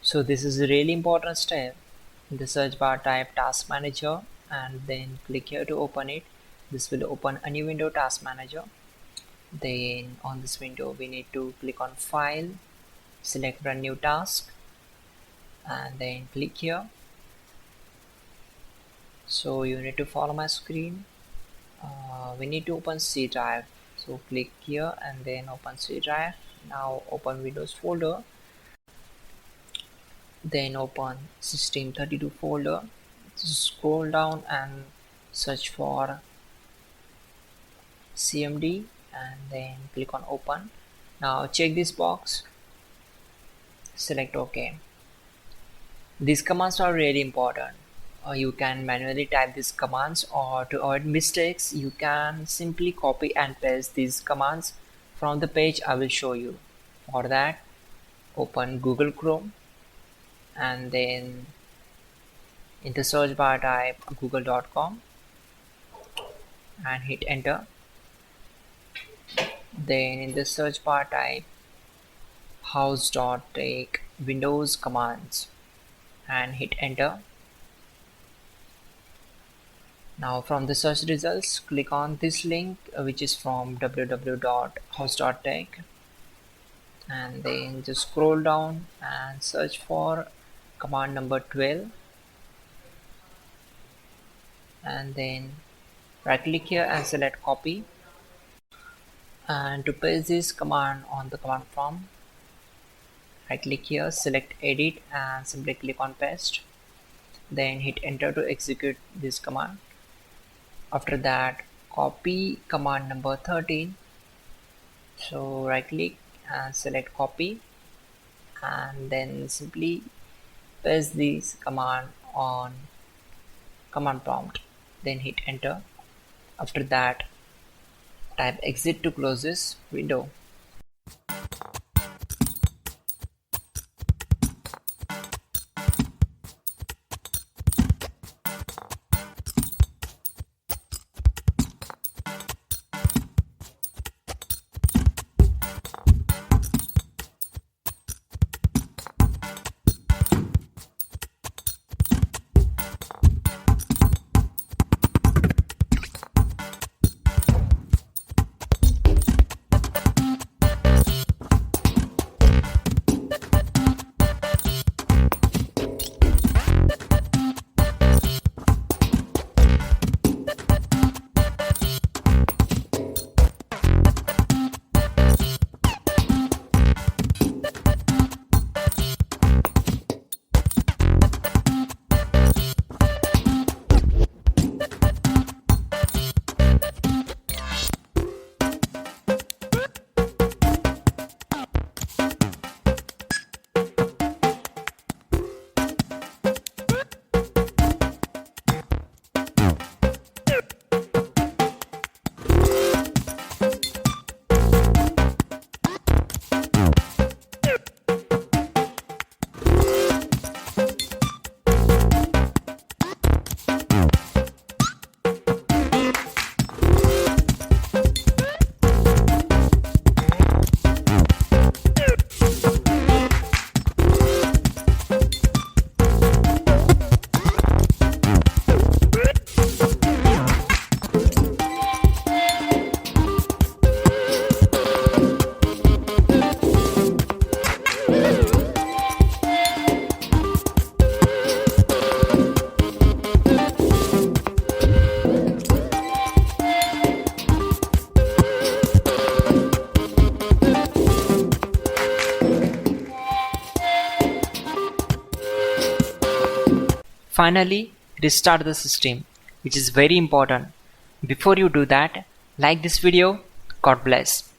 So this is a really important step. In the search bar, type task manager and then click here to open it. This will open a new window, task manager. Then on this window we need to click on file, select run new task and then click here. So you need to follow my screen. We need to open C drive, so click here and then open C drive. Now open Windows folder, then open system32 folder, scroll down and search for CMD and then click on open. Now check this box, select OK. These commands are really important. You can manually type these commands, or to avoid mistakes you can simply copy and paste these commands from the page I will show you. For that, open Google Chrome and then in the search bar type google.com and hit enter. Then in the search bar type hows.tech Windows commands and hit enter. Now from the search results, click on this link which is from www.hows.tech and then just scroll down and search for command number 12 and then right click here and select copy. And to paste this command on the command prompt, right click here, select edit and simply click on paste, then hit enter to execute this command. After that, copy command number 13, so right click and select copy and then simply paste this command on command prompt, then hit enter. After that, type exit to close this window. Finally, restart the system, which is very important. Before you do that, like this video. God bless.